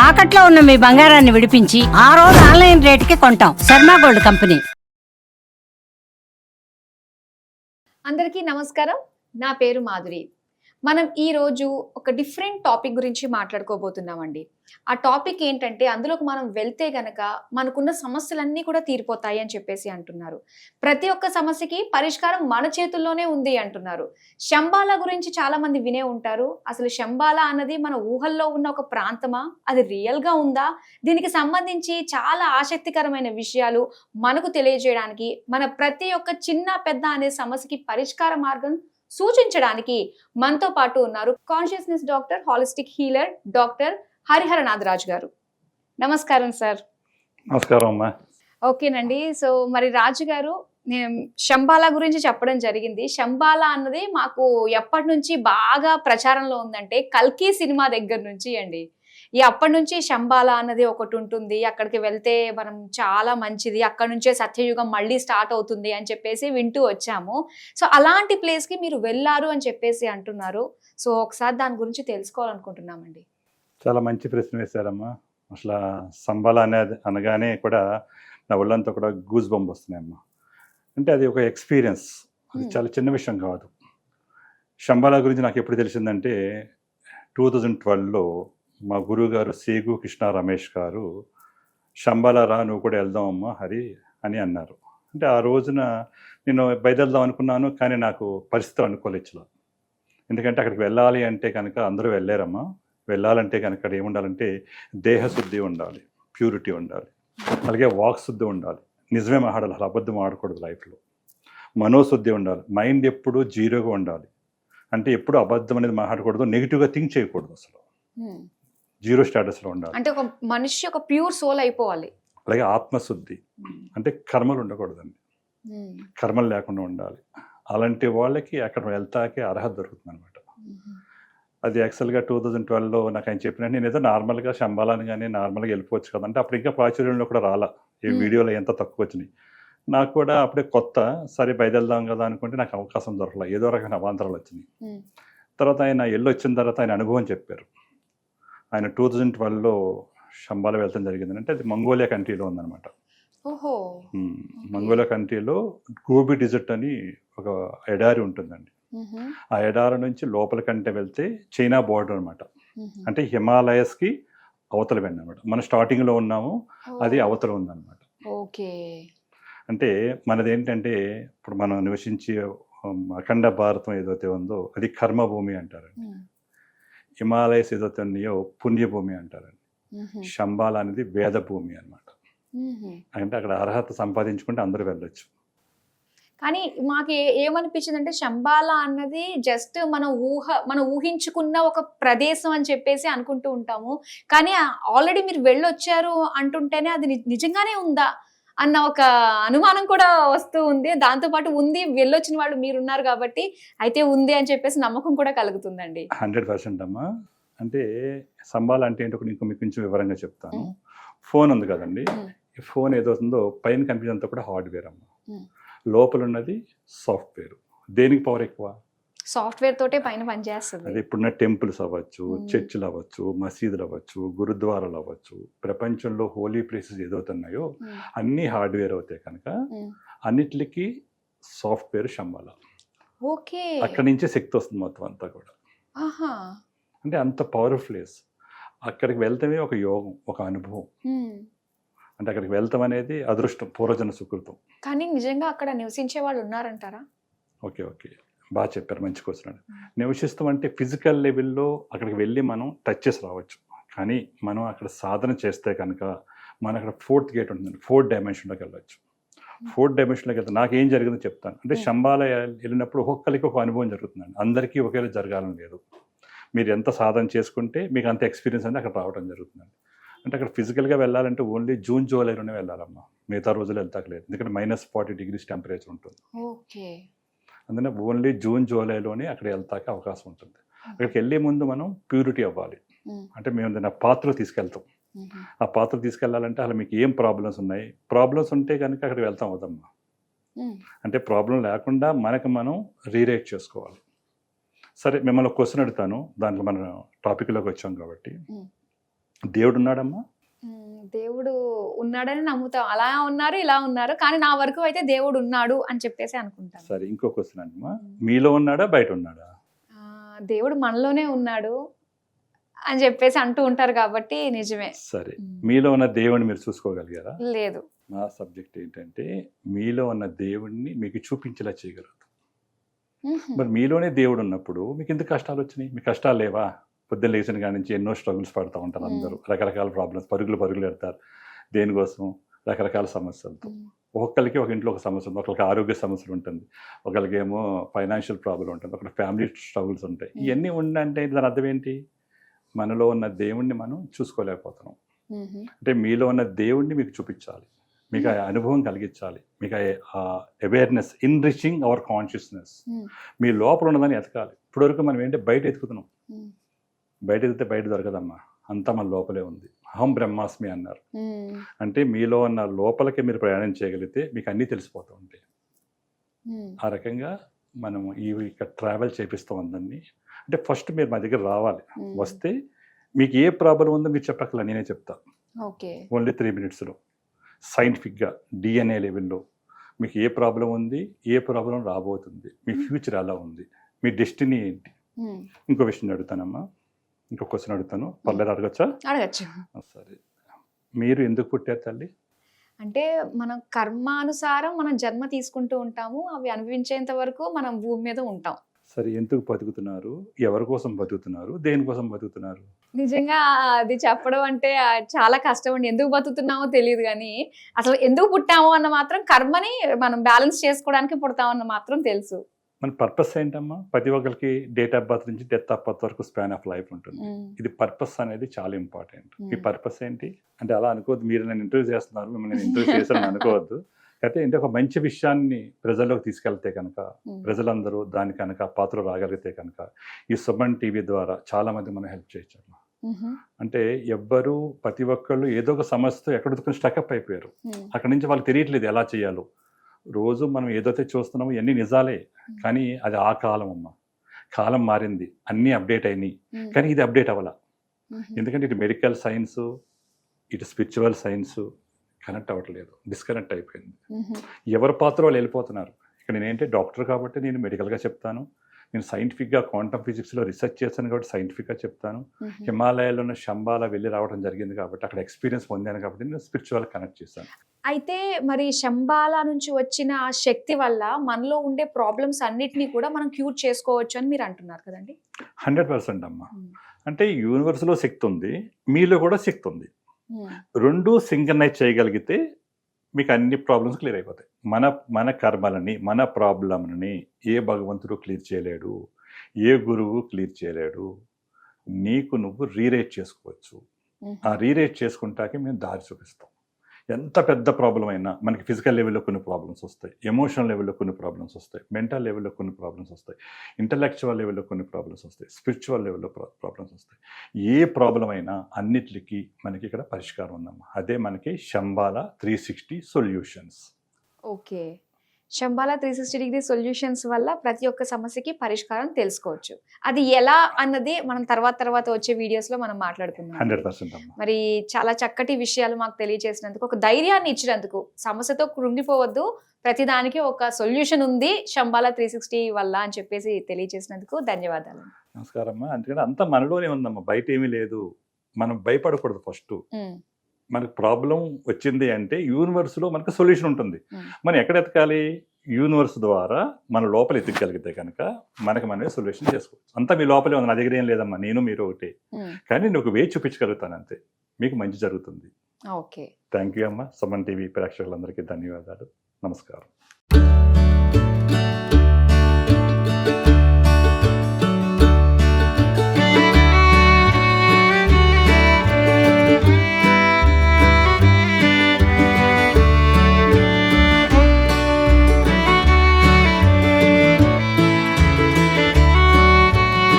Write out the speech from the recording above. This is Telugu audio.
తాకట్లో ఉన్న మీ బంగారాన్ని విడిపించి ఆ రోజు ఆన్లైన్ రేటుకి కొంటాం. Sharma gold company. అందరికీ నమస్కారం. నా పేరు మాధురి. మనం ఈరోజు ఒక డిఫరెంట్ టాపిక్ గురించి మాట్లాడుకోబోతున్నామండి. ఆ టాపిక్ ఏంటంటే అందులోకి మనం వెళ్తే గనక మనకున్న సమస్యలన్నీ కూడా తీరిపోతాయి అని చెప్పేసి అంటున్నారు. ప్రతి ఒక్క సమస్యకి పరిష్కారం మన చేతుల్లోనే ఉంది అంటున్నారు. శంబాలా గురించి చాలా మంది వినే ఉంటారు. అసలు శంబాలా అన్నది మన ఊహల్లో ఉన్న ఒక ప్రాంతమా? అది రియల్గా ఉందా? దీనికి సంబంధించి చాలా ఆసక్తికరమైన విషయాలు మనకు తెలియజేయడానికి, మన ప్రతి ఒక్క చిన్న పెద్ద అనే సమస్యకి పరిష్కార మార్గం సూచించడానికి మనతో పాటు ఉన్నారు consciousness doctor, holistic healer doctor Harihara Nagaraju గారు. నమస్కారం సార్. నమస్కారం అమ్మా. ఓకేనండి. సో మరి రాజు గారు, నేను శంబాలా గురించి చెప్పడం జరిగింది. శంబాలా అన్నది మాకు ఎప్పటి నుంచి బాగా ప్రచారంలో ఉందంటే కల్కి సినిమా దగ్గర నుంచి అండి. అప్పటి నుంచి శంబాలా అన్నది ఒకటి ఉంటుంది, అక్కడికి వెళ్తే మనం చాలా మంచిది, అక్కడ నుంచే సత్యయుగం మళ్ళీ స్టార్ట్ అవుతుంది అని చెప్పేసి వింటూ వచ్చాము. సో అలాంటి ప్లేస్కి మీరు వెళ్ళారు అని చెప్పేసి అంటున్నారు. సో ఒకసారి దాని గురించి తెలుసుకోవాలనుకుంటున్నామండి. చాలా మంచి ప్రశ్న వేశారమ్మా. అసలు శంబాలా అనేది అనగానే కూడా నా ఒళ్ళంతా కూడా గూజ్ బంప్ వస్తున్నాయమ్మా. అంటే అది ఒక ఎక్స్పీరియన్స్, అది చాలా చిన్న విషయం కాదు. శంబాలా గురించి నాకు ఎప్పుడు తెలిసిందంటే 2012లో మా గురువు గారు సేగు కృష్ణ రమేష్ గారు శంబాలా రా, నువ్వు కూడా వెళ్దామమ్మా హరి అని అన్నారు. అంటే ఆ రోజున నేను బయలుదేరదాం అనుకున్నాను, కానీ నాకు పరిస్థితులు అనుకోలేచ్చులా. ఎందుకంటే అక్కడికి వెళ్ళాలి అంటే కనుక అందరూ వెళ్ళారమ్మా. వెళ్ళాలంటే కనుక అక్కడ ఏముండాలంటే దేహశుద్ధి ఉండాలి, ప్యూరిటీ ఉండాలి, అలాగే వాక్ శుద్ధి ఉండాలి, నిజమే మాట్లాడాలి, అసలు అబద్ధం ఆడకూడదు లైఫ్లో. మనోశుద్ధి ఉండాలి, మైండ్ ఎప్పుడు జీరోగా ఉండాలి, అంటే ఎప్పుడు అబద్ధం అనేది మాట్లాడకూడదు, నెగిటివ్గా థింక్ చేయకూడదు, అసలు జీరో స్టేటస్లో ఉండాలి. అంటే ఒక మనిషి ఒక ప్యూర్ సోల్ అయిపోవాలి. అలాగే ఆత్మశుద్ధి అంటే కర్మలు ఉండకూడదండి, కర్మలు లేకుండా ఉండాలి. అలాంటి వాళ్ళకి అక్కడ వెళ్తాకే అర్హత దొరుకుతుంది అనమాట. అది యాక్చువల్గా 2012లో నాకు ఆయన చెప్పినట్టు నేను ఏదో నార్మల్గా శంబాలాని కానీ నార్మల్గా వెళ్ళిపోవచ్చు కదా అంటే, అప్పుడు ఇంకా ప్రాచుర్యంలో కూడా రాలా, ఈ వీడియోలో ఎంత తక్కువ వచ్చినాయి. నాకు కూడా అప్పుడే కొత్త, సరే బయలుదేరదాం కదా అనుకుంటే నాకు అవకాశం దొరకలా, ఏదో రకమైన అవాంతరాలు వచ్చినాయి. తర్వాత ఆయన వచ్చిన తర్వాత ఆయన అనుభవం చెప్పారు. ఆయన 2012లో శంబాలా వెళ్తాం జరిగింది. అంటే అది మంగోలియా కంట్రీలో ఉందన్నమాట. ఓహో. మంగోలియా కంట్రీలో గోబీ డిజర్ట్ అని ఒక ఎడారి ఉంటుందండి. ఆ ఎడారి నుంచి లోపల కంటే వెళ్తే చైనా బోర్డర్ అనమాట. అంటే హిమాలయస్కి అవతల వెండి అనమాట. మనం స్టార్టింగ్లో ఉన్నాము, అది అవతల ఉందన్నమాట. ఓకే. అంటే మనది ఏంటంటే ఇప్పుడు మనం నివసించే అఖండ భారతం ఏదైతే ఉందో అది కర్మభూమి అంటారండి. హిమాలయస్ ఏదైతే ఉన్నాయో పుణ్యభూమి అంటారండి. శంబాలా అనేది వేదభూమి అనమాట. అంటే అక్కడ అర్హత సంపాదించుకుంటే అందరూ వెళ్ళొచ్చు. కానీ మాకు ఏమనిపించింది అంటే శంబాలా అన్నది జస్ట్ మనం ఊహించుకున్న ఒక ప్రదేశం అని చెప్పేసి అనుకుంటూ ఉంటాము. కానీ ఆల్రెడీ మీరు వెళ్ళొచ్చారు అంటుంటేనే అది నిజంగానే ఉందా అన్న ఒక అనుమానం కూడా వస్తూ ఉంది. దాంతోపాటు ఉంది, వెళ్ళొచ్చిన వాళ్ళు మీరున్నారు కాబట్టి అయితే ఉంది అని చెప్పేసి నమ్మకం కూడా కలుగుతుందండి. 100% అమ్మా. అంటే శంబాలా అంటే ఏంటో మీకు కొంచెం వివరంగా చెప్తాను. ఫోన్ ఉంది కదండి, ఈ ఫోన్ ఏదవుతుందో పైన కనిపించేంత కూడా హార్డ్వేర్ అమ్మా, లోపల ఉన్నది సాఫ్ట్వేర్. దేనికి పవర్ ఎక్కువ? సాఫ్ట్వేర్ తోటే పైన పనిచేస్తుంది. అది ఇప్పుడున్న టెంపుల్స్ అవ్వచ్చు, చర్చిలు అవ్వచ్చు, మసీదులు అవ్వచ్చు, గురుద్వారాలు అవ్వచ్చు, ప్రపంచంలో హోలీ ప్లేసెస్ ఏదవుతున్నాయో అన్ని హార్డ్వేర్ అవుతాయి కనుక అన్నిటికీ సాఫ్ట్వేర్ శంబాలా. ఓకే. అక్కడి నుంచే శక్తి వస్తుంది మొత్తం అంతా కూడా. అంటే అంత పవర్ఫుల్ ప్లేస్. అక్కడికి వెళ్తామే ఒక యోగం, ఒక అనుభవం. అంటే అక్కడికి వెళ్తాం అనేది అదృష్టం, పూర్వజన సుకృతం. కానీ నిజంగా అక్కడ నివసించే వాళ్ళు ఉన్నారంటారా? ఓకే, బాగా చెప్పారు, మంచి క్వశ్చన్. నివసిస్తాం అంటే ఫిజికల్ లెవెల్లో అక్కడికి వెళ్ళి మనం టచ్ చేసి రావచ్చు. కానీ మనం అక్కడ సాధన చేస్తే కనుక మన అక్కడ 4th గేట్ ఉంటుంది, 4th డైమెన్షన్లోకి వెళ్ళవచ్చు. 4th డైమెన్షన్లోకి వెళ్తే నాకేం జరిగిందో చెప్తాను. అంటే శంబాలా వెళ్ళినప్పుడు ఒక్కొక్కరికి ఒక అనుభవం జరుగుతుందండి, అందరికీ ఒకేలా జరగాలని లేదు. మీరు ఎంత సాధన చేసుకుంటే మీకు అంత ఎక్స్పీరియన్స్ అనేది అక్కడ రావడం జరుగుతుందండి. అంటే అక్కడ ఫిజికల్గా వెళ్ళాలంటే ఓన్లీ జూన్ జూలైలోనే వెళ్ళాలమ్మా, మిగతా రోజులు వెళ్తాకలేదు. ఎందుకంటే -40 degrees టెంపరేచర్ ఉంటుంది. ఓకే. అందుకని ఓన్లీ జూన్ జూలైలోనే అక్కడ వెళ్తాక అవకాశం ఉంటుంది. అక్కడికి వెళ్ళే ముందు మనం ప్యూరిటీ అవ్వాలి. అంటే మేము నా పాత్రలు తీసుకెళ్తాం. ఆ పాత్ర తీసుకెళ్ళాలంటే అసలు మీకు ఏం ప్రాబ్లమ్స్ ఉన్నాయి, ప్రాబ్లమ్స్ ఉంటే కనుక అక్కడికి వెళ్తాం అవుదమ్మా. అంటే ప్రాబ్లం లేకుండా మనకు మనం రీరైట్ చేసుకోవాలి. సరే, మిమ్మల్ని క్వశ్చన్ అడుగుతాను, దాంట్లో మన టాపిక్లోకి వచ్చాం కాబట్టి దేవుడు ఉన్నాడమ్మా? దేవుడు ఉన్నాడని నమ్ముతాం. అలా ఉన్నారు, ఇలా ఉన్నారు, కానీ నా వరకు అయితే దేవుడు ఉన్నాడు అని చెప్పేసి అనుకుంటాను. సరే, ఇంకో క్వశ్చన్ అమ్మా, మీలో ఉన్నాడా బయట ఉన్నాడా? దేవుడు మనలోనే ఉన్నాడు అని చెప్పేసి అంటూ ఉంటారు కాబట్టి నిజమే. సరే, మీలో ఉన్న దేవుడిని మీరు చూసుకోగలిగారా? లేదు. నా సబ్జెక్ట్ ఏంటంటే మీలో ఉన్న దేవుడిని మీకు చూపించేలా చేయగలరు. మరి మీలోనే దేవుడు ఉన్నప్పుడు మీకు ఎందుకు కష్టాలు వచ్చినాయి? మీ కష్టాలు లేవా? పొద్దున్న లేచిన కాడి నుంచి ఎన్నో స్ట్రగుల్స్ పడుతూ ఉంటారు అందరూ, రకరకాల ప్రాబ్లమ్స్, పరుగులు పెడతారు దేనికోసం, రకరకాల సమస్యలతో. ఒక్కొక్కరికి ఒక ఇంట్లో ఒక సమస్య ఉంటుంది, ఒకరికి ఆరోగ్య సమస్యలు ఉంటుంది, ఒకరికి ఏమో ఫైనాన్షియల్ ప్రాబ్లం ఉంటుంది, ఒకరికి ఫ్యామిలీ స్ట్రగుల్స్ ఉంటాయి. ఇవన్నీ ఉండంటే దాని అర్థం ఏంటి? మనలో ఉన్న దేవుణ్ణి మనం చూసుకోలేకపోతున్నాం. అంటే మీలో ఉన్న దేవుణ్ణి మీకు చూపించాలి, మీకు ఆ అనుభవం కలిగించాలి, మీకు ఆ అవేర్నెస్, ఇన్రిచింగ్ అవర్ కాన్షియస్నెస్. మీ లోపల ఉన్నదని ఎతకాలి. ఇప్పటివరకు మనం ఏంటి బయట ఎతుకుతున్నాం, బయట ఎదిగితే బయట దొరకదమ్మా, అంతా మన లోపలే ఉంది. అహం బ్రహ్మాస్మి అన్నారు. అంటే మీలో ఉన్న లోపలికి మీరు ప్రయాణం చేయగలిగితే మీకు అన్నీ తెలిసిపోతూ ఉంటాయి. ఆ రకంగా మనము ఇక్కడ ట్రావెల్ చేపిస్తాం అందరినీ. అంటే ఫస్ట్ మీరు మా దగ్గర రావాలి. వస్తే మీకు ఏ ప్రాబ్లం ఉందో మీరు చెప్పక్కల, నేనే చెప్తా. ఓన్లీ 3 minutesలో సైంటిఫిక్గా డిఎన్ఏ లెవెల్లో మీకు ఏ ప్రాబ్లం ఉంది, ఏ ప్రాబ్లం రాబోతుంది, మీ ఫ్యూచర్ ఎలా ఉంది, మీ డెస్టినీ ఏంటి. ఇంకో విషయం అడుగుతానమ్మా, ఇంకో క్వశ్చన్ అడుగుతాను, పర్లేదు అడగచ్చా? అడగచ్చు. సరే, మీరు ఎందుకు పుట్టారు తల్లి? అంటే మనం కర్మానుసారం మనం జన్మ తీసుకుంటూ ఉంటాము, అవి అనుభవించేంత వరకు మనం భూమి మీద ఉంటాం. సరే, ఎందుకు బతుకుతున్నారు, ఎవరి కోసం బతుకుతున్నారు, దేనికోసం బతుకుతున్నారు? నిజంగా అది చెప్పడం అంటే చాలా కష్టం అండి. ఎందుకు బతుకుతున్నామో తెలియదు, కానీ అసలు ఎందుకు పుట్టామో అన్న మాత్రం, కర్మని మనం బ్యాలెన్స్ చేసుకోవడానికి పుడతామన్న మాత్రం తెలుసు. మన పర్పస్ ఏంటమ్మా? ప్రతి ఒక్కరికి డేట్ ఆఫ్ బర్త్ నుంచి డెత్ ఆఫ్ బర్త్ వరకు స్పాన్ ఆఫ్ లైఫ్ ఉంటుంది. ఇది పర్పస్ అనేది చాలా ఇంపార్టెంట్. మీ పర్పస్ ఏంటి అంటే అలా అనుకోవద్దు, మీరు నన్ను ఇంటర్వ్యూ చేస్తున్నారు, మిమ్మల్ని ఇంటర్వ్యూ చేశాను అనుకోవద్దు. అయితే ఏంటి, ఒక మంచి విషయాన్ని ప్రజల్లోకి తీసుకెళ్తే కనుక, ప్రజలందరూ దాని కనుక పాత్ర రాగలిగితే కనుక, ఈ సుమన్ టీవీ ద్వారా చాలా మంది మనం హెల్ప్ చేయొచ్చు. అంటే ఎవ్వరు, ప్రతి ఒక్కళ్ళు ఏదో ఒక సమస్యతో ఎక్కడ స్టక్అప్ అయిపోయారు. అక్కడి నుంచి వాళ్ళకి తెలియట్లేదు ఎలా చేయాలో. రోజు మనం ఏదైతే చూస్తున్నామో ఇవన్నీ నిజాలే, కానీ అది ఆ కాలం అమ్మ. కాలం మారింది, అన్నీ అప్డేట్ అయినాయి, కానీ ఇది అప్డేట్ అవ్వాల. ఎందుకంటే ఇటు మెడికల్ సైన్స్, ఇటు స్పిరిచువల్ సైన్స్ కనెక్ట్ అవ్వట్లేదు, డిస్కనెక్ట్ అయిపోయింది. ఎవరి పాత్ర వాళ్ళు వెళ్ళిపోతున్నారు. ఇక్కడ నేనేంటే డాక్టర్ కాబట్టి నేను మెడికల్గా చెప్తాను, నేను సైంటిఫిక్గా క్వాంటమ్ ఫిజిక్స్లో రీసెర్చ్ చేశాను కాబట్టి సైంటిఫిక్గా చెప్తాను, హిమాలయాల్లో ఉన్న శంబాలా వెళ్ళి రావడం జరిగింది కాబట్టి అక్కడ ఎక్స్పీరియన్స్ పొందాను కాబట్టి నేను స్పిరిచువల్ కనెక్ట్ చేశాను. అయితే మరి శంబాలా నుంచి వచ్చిన ఆ శక్తి వల్ల మనలో ఉండే ప్రాబ్లమ్స్ అన్నిటినీ కూడా మనం క్యూర్ చేసుకోవచ్చు అని మీరు అంటున్నారు కదండి? 100% అమ్మా. అంటే యూనివర్స్లో శక్తి ఉంది, మీలో కూడా శక్తి ఉంది. రెండు సింక్రనైజ్ చేయగలిగితే మీకు అన్ని ప్రాబ్లమ్స్ క్లియర్ అయిపోతాయి. మన కర్మలని, మన ప్రాబ్లంని ఏ భగవంతుడు క్లియర్ చేయలేడు, ఏ గురువు క్లియర్ చేయలేడు. నీకు నువ్వు రీరేట్ చేసుకోవచ్చు. ఆ రీరేట్ చేసుకుంటాకే మేము దారి చూపిస్తాం. ఎంత పెద్ద ప్రాబ్లం అయినా, మనకి ఫిజికల్ లెవెల్లో కొన్ని ప్రాబ్లమ్స్ వస్తాయి, ఎమోషనల్ లెవెల్లో కొన్ని ప్రాబ్లమ్స్ వస్తాయి, మెంటల్ లెవెల్లో కొన్ని ప్రాబ్లమ్స్ వస్తాయి, ఇంటలెక్చువల్ లెవెల్లో కొన్ని ప్రాబ్లమ్స్ వస్తాయి, స్పిరిచువల్ లెవెల్లో ప్రాబ్లమ్స్ వస్తాయి. ఏ ప్రాబ్లం అయినా అన్నిటికీ మనకి ఇక్కడ పరిష్కారం ఉందమ్మా. అదే మనకి Shambala 360 solutions. Okay, Shambala 360 degree solutions వల్ల ప్రతి ఒక్క సమస్యకి పరిష్కారం తెలుసుకోవచ్చు. అది ఎలా అన్నది మనం తర్వాత వచ్చే వీడియోస్ లో మనం మాట్లాడుకుందాం. 100% అమ్మా. మరి చాలా చక్కటి విషయాలు మాకు తెలియజేసినందుకు, ఒక ధైర్యాన్ని ఇచ్చినందుకు, సమస్యతో కృంగిపోవద్దు, ప్రతిదానికి ఒక సొల్యూషన్ ఉంది శంబాలా 360 వల్ల అని చెప్పేసి తెలియజేసినందుకు ధన్యవాదాలు. నమస్కారం అమ్మా. అందుకని అంతా మనలోనే ఉందమ్మా, బయట ఏమీ లేదు. మనం భయపడకూడదు. ఫస్ట్ మనకు ప్రాబ్లం వచ్చింది అంటే యూనివర్స్లో మనకు సొల్యూషన్ ఉంటుంది. మనం ఎక్కడ ఎతకాలి? యూనివర్స్ ద్వారా మన లోపల ఎత్తుకగలిగితే కనుక మనమే సొల్యూషన్ చేసుకోవచ్చు. అంతా మీ లోపలే ఉంది, నా దగ్గర ఏం లేదమ్మా, నేను మీరు ఒకటి. కానీ నేను ఒక వే చూపించగలుగుతాను అంతే, మీకు మంచి జరుగుతుంది. ఓకే, థ్యాంక్ యూ అమ్మా. సుమన్ టీవీ ప్రేక్షకులందరికీ ధన్యవాదాలు. నమస్కారం.